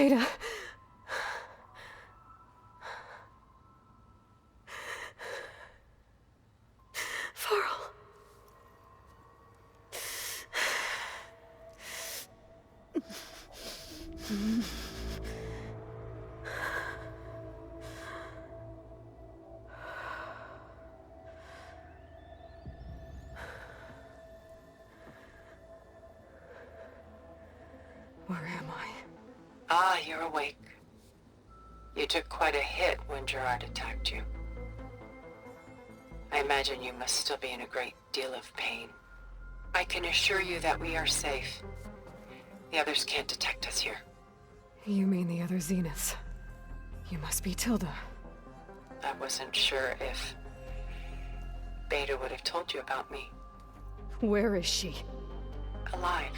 Beta. Varl. Where am I? Ah, you're awake. You took quite a hit when Gerard attacked you. I imagine you must still be in a great deal of pain. I can assure you that we are safe. The others can't detect us here. You mean the other Zeniths? You must be Tilda. I wasn't sure if Beta would have told you about me. Where is she? Alive.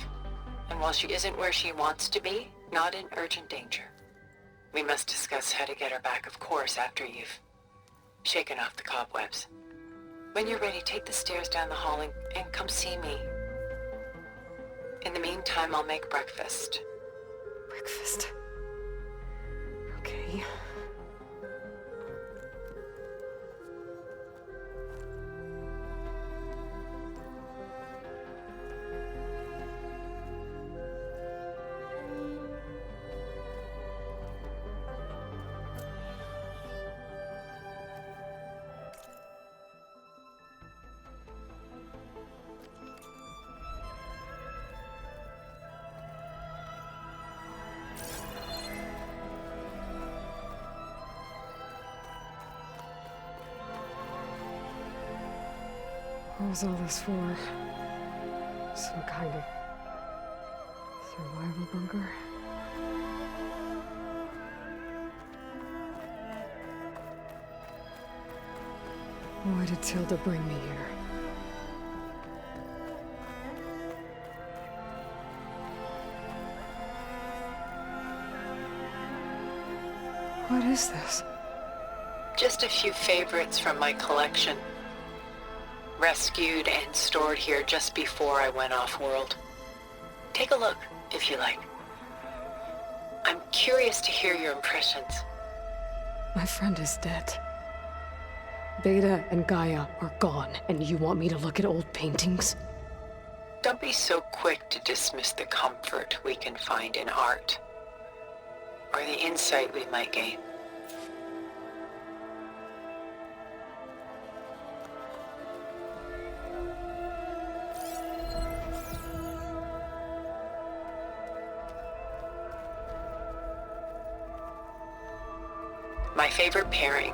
And while she isn't where she wants to be, not in urgent danger. We must discuss how to get her back, of course, after you've shaken off the cobwebs. When you're ready, take the stairs down the hall and come see me. In the meantime, I'll make breakfast. Breakfast. Okay. What was all this for? Some kind of survival bunker? Why did Tilda bring me here? What is this? Just a few favorites from my collection. Rescued and stored here just before I went off-world. Take a look, if you like. I'm curious to hear your impressions. My friend is dead. Beta and Gaia are gone, and you want me to look at old paintings? Don't be so quick to dismiss the comfort we can find in art, or the insight we might gain. My favorite pairing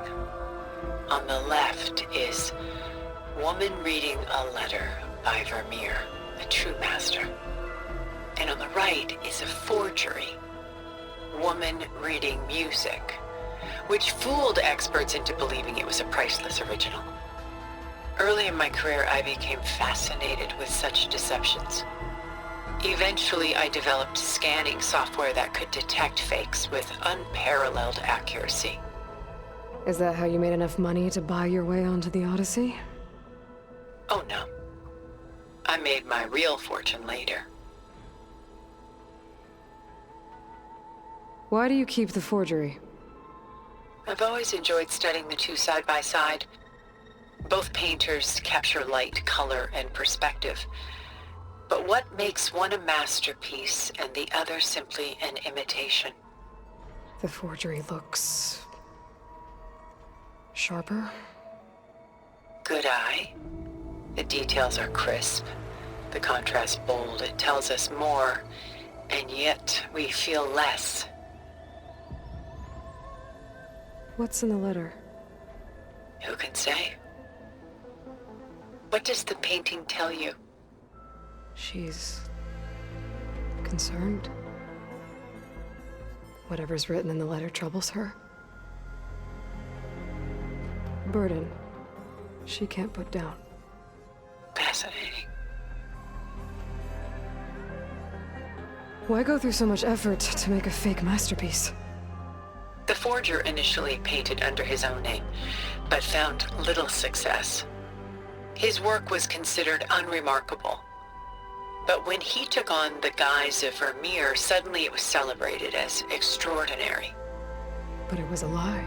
on the left is Woman Reading a Letter by Vermeer, a true master. And on the right is a forgery, Woman Reading Music, which fooled experts into believing it was a priceless original. Early in my career, I became fascinated with such deceptions. Eventually, I developed scanning software that could detect fakes with unparalleled accuracy. Is that how you made enough money to buy your way onto the Odyssey? Oh no. I made my real fortune later. Why do you keep the forgery? I've always enjoyed studying the two side by side. Both painters capture light, color, and perspective. But what makes one a masterpiece and the other simply an imitation? The forgery looks sharper? Good eye. The details are crisp. The contrast bold. It tells us more, and yet we feel less. What's in the letter? Who can say? What does the painting tell you? She's concerned. Whatever's written in the letter troubles her. Burden she can't put down. Fascinating. Why go through so much effort to make a fake masterpiece? The forger initially painted under his own name, but found little success. His work was considered unremarkable. But when he took on the guise of Vermeer, suddenly it was celebrated as extraordinary. But it was a lie.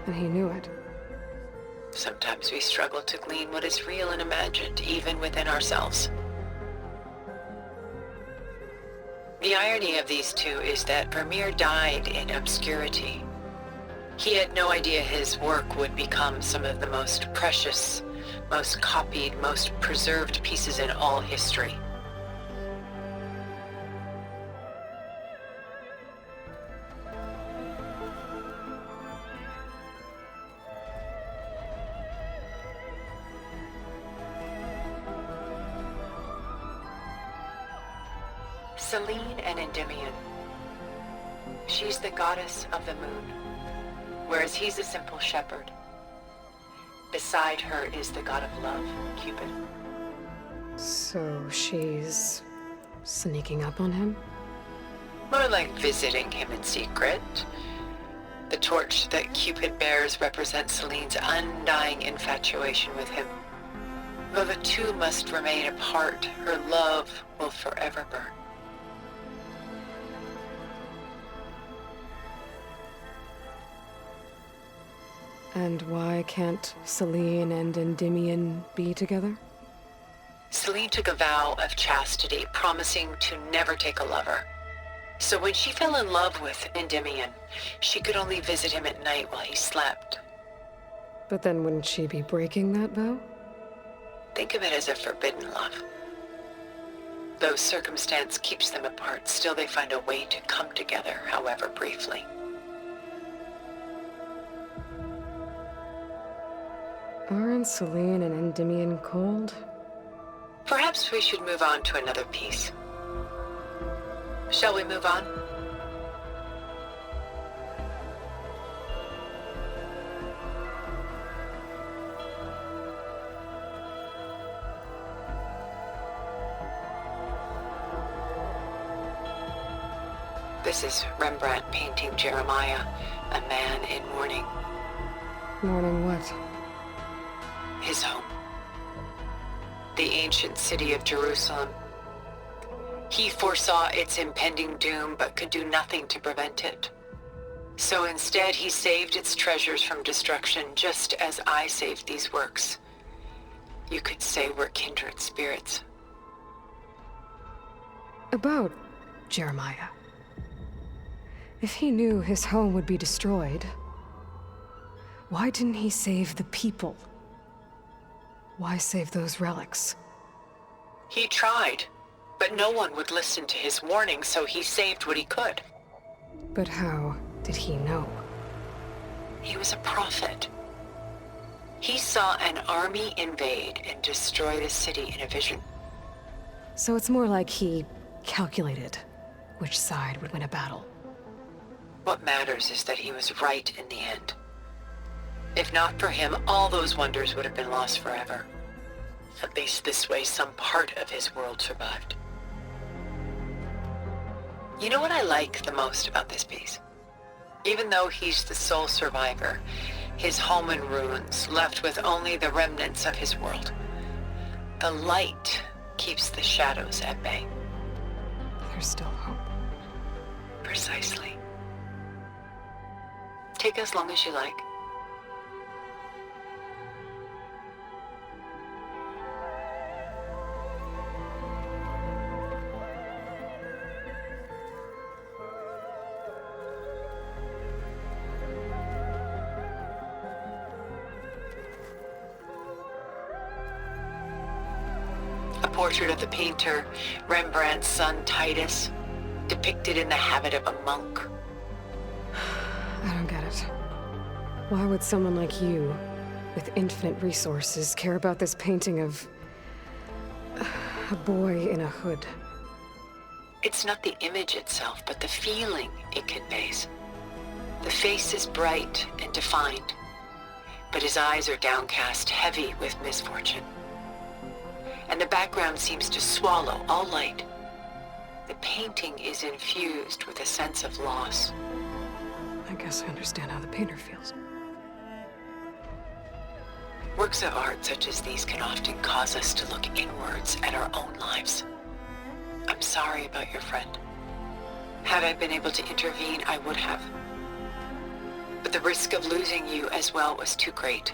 And he knew it. Sometimes we struggle to glean what is real and imagined, even within ourselves. The irony of these two is that Vermeer died in obscurity. He had no idea his work would become some of the most precious, most copied, most preserved pieces in all history. Selene and Endymion. She's the goddess of the moon, whereas he's a simple shepherd. Beside her is the god of love, Cupid. So she's sneaking up on him? More like visiting him in secret. The torch that Cupid bears represents Selene's undying infatuation with him. Though the two must remain apart, her love will forever burn. And why can't Selene and Endymion be together? Selene took a vow of chastity, promising to never take a lover. So when she fell in love with Endymion, she could only visit him at night while he slept. But then wouldn't she be breaking that vow? Think of it as a forbidden love. Though circumstance keeps them apart, still they find a way to come together, however briefly. Aren't Selene and Endymion cold? Perhaps we should move on to another piece. Shall we move on? This is Rembrandt painting Jeremiah, a man in mourning. Mourning what? His home. The ancient city of Jerusalem. He foresaw its impending doom, but could do nothing to prevent it. So instead, he saved its treasures from destruction, just as I saved these works. You could say we're kindred spirits. About Jeremiah. If he knew his home would be destroyed, why didn't he save the people? Why save those relics? He tried, but no one would listen to his warning, so he saved what he could. But how did he know? He was a prophet. He saw an army invade and destroy the city in a vision. So it's more like he calculated which side would win a battle. What matters is that he was right in the end. If not for him, all those wonders would have been lost forever. At least this way, some part of his world survived. You know what I like the most about this piece? Even though he's the sole survivor, his home in ruins, left with only the remnants of his world. The light keeps the shadows at bay. There's still hope. Precisely. Take as long as you like. A portrait of the painter, Rembrandt's son Titus, depicted in the habit of a monk. I don't get it. Why would someone like you, with infinite resources, care about this painting of a boy in a hood? It's not the image itself, but the feeling it conveys. The face is bright and defined, but his eyes are downcast, heavy with misfortune. And the background seems to swallow all light. The painting is infused with a sense of loss. I guess I understand how the painter feels. Works of art such as these can often cause us to look inwards at our own lives. sorry about your friend. Had I been able to intervene, I would have. But the risk of losing you as well was too great.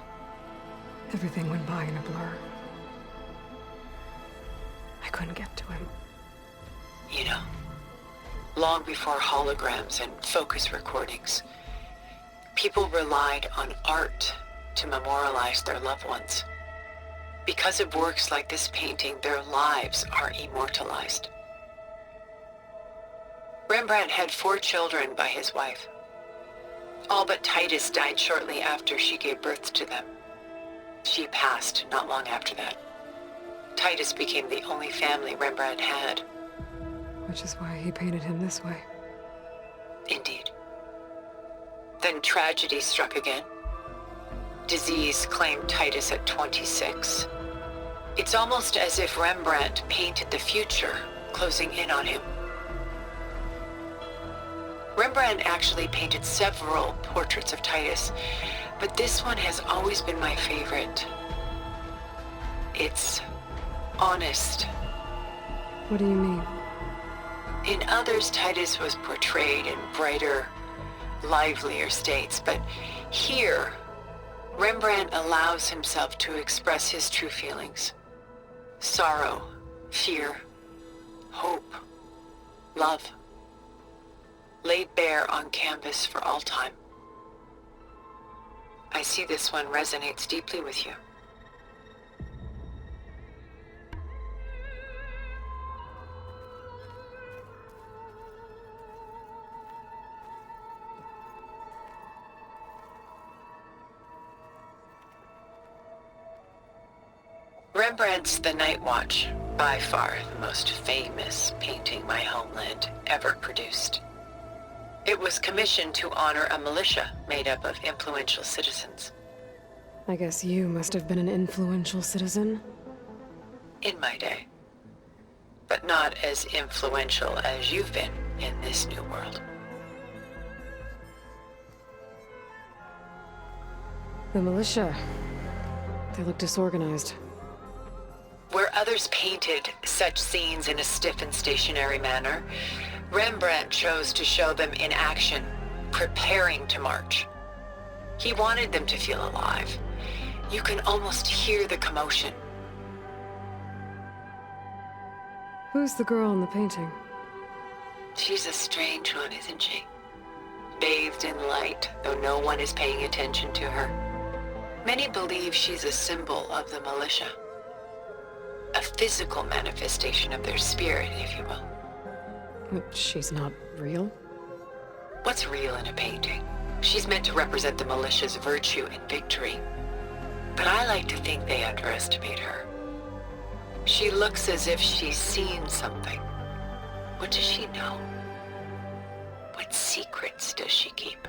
Everything went by in a blur. I couldn't get to him. You know, long before holograms and focus recordings, people relied on art to memorialize their loved ones. Because of works like this painting, their lives are immortalized. Rembrandt had 4 children by his wife. All but Titus died shortly after she gave birth to them. She passed not long after that. Titus became the only family Rembrandt had. Which is why he painted him this way. Indeed. Then tragedy struck again. Disease claimed Titus at 26. It's almost as if Rembrandt painted the future, closing in on him. Rembrandt actually painted several portraits of Titus, but this one has always been my favorite. It's honest. What do you mean? In others, Titus was portrayed in brighter, livelier states, but here, Rembrandt allows himself to express his true feelings. Sorrow, fear, hope, love, laid bare on canvas for all time. I see this one resonates deeply with you. Rembrandt's The Night Watch, by far the most famous painting my homeland ever produced. It was commissioned to honor a militia made up of influential citizens. I guess you must have been an influential citizen. In my day. But not as influential as you've been in this new world. The militia. They look disorganized. Where others painted such scenes in a stiff and stationary manner, Rembrandt chose to show them in action, preparing to march. He wanted them to feel alive. You can almost hear the commotion. Who's the girl in the painting? She's a strange one, isn't she? Bathed in light, though no one is paying attention to her. Many believe she's a symbol of the militia. A physical manifestation of their spirit, if you will. But she's not real? What's real in a painting? She's meant to represent the militia's virtue and victory. But I like to think they underestimate her. She looks as if she's seen something. What does she know? What secrets does she keep?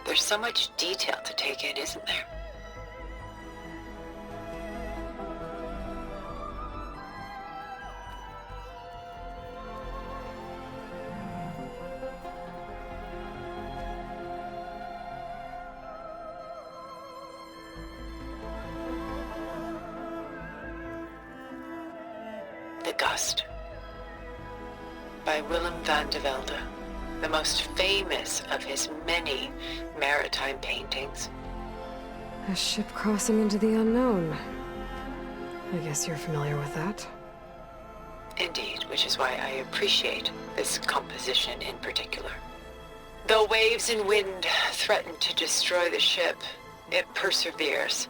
There's so much detail to take in, isn't there? The Gust, by Willem van de Velde, the most famous of his many maritime paintings. A ship crossing into the unknown. I guess you're familiar with that. Indeed, which is why I appreciate this composition in particular. Though waves and wind threaten to destroy the ship, it perseveres,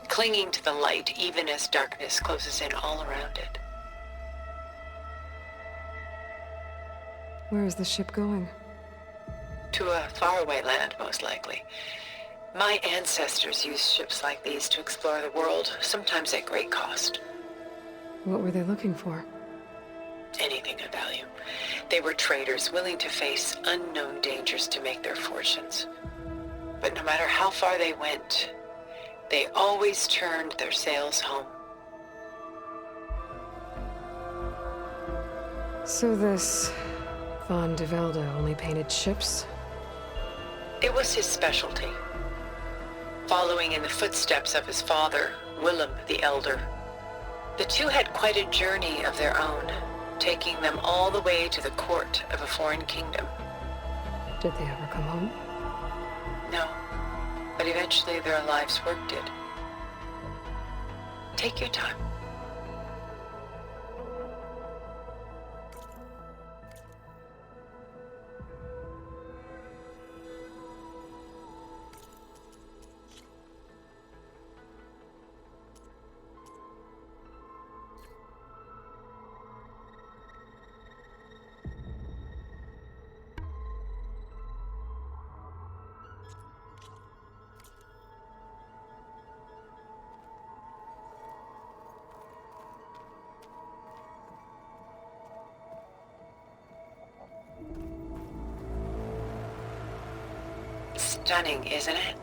clinging to the light even as darkness closes in all around it. Where is the ship going? To a faraway land, most likely. My ancestors used ships like these to explore the world, sometimes at great cost. What were they looking for? Anything of value. They were traders willing to face unknown dangers to make their fortunes. But no matter how far they went, they always turned their sails home. So this Van de Velde only painted ships? It was his specialty. Following in the footsteps of his father, Willem the Elder, The two had quite a journey of their own, taking them all the way to the court of a foreign kingdom. Did they ever come home? No, but eventually their lives work did. Take your time. Stunning, isn't it?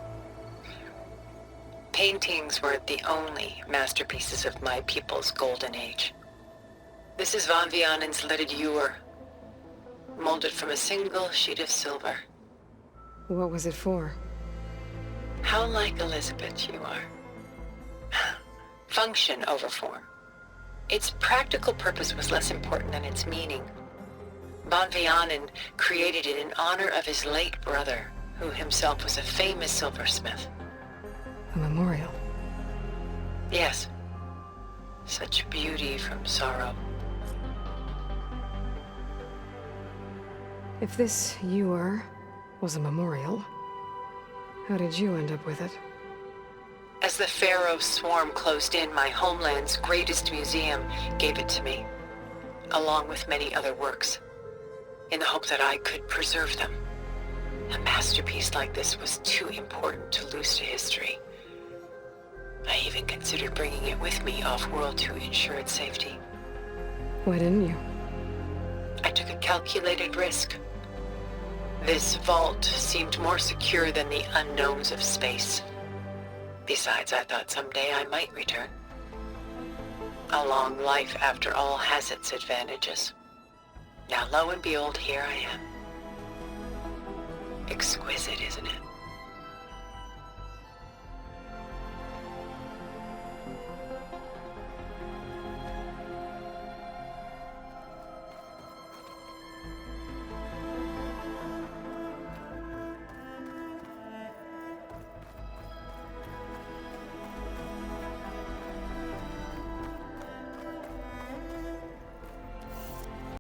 Paintings were the only masterpieces of my people's golden age. This is Von Vianen's leaded ewer, molded from a single sheet of silver. What was it for? How like Elizabeth you are. Function over form. Its practical purpose was less important than its meaning. Von Vianen created it in honor of his late brother, who himself was a famous silversmith. A memorial. Yes. Such beauty from sorrow. If this ewer was a memorial, how did you end up with it? As the Pharaoh swarm closed in, my homeland's greatest museum gave it to me, along with many other works, in the hope that I could preserve them. A masterpiece like this was too important to lose to history. I even considered bringing it with me off-world to ensure its safety. Why didn't you? I took a calculated risk. This vault seemed more secure than the unknowns of space. Besides, I thought someday I might return. A long life, after all, has its advantages. Now, lo and behold, here I am. Exquisite, isn't it?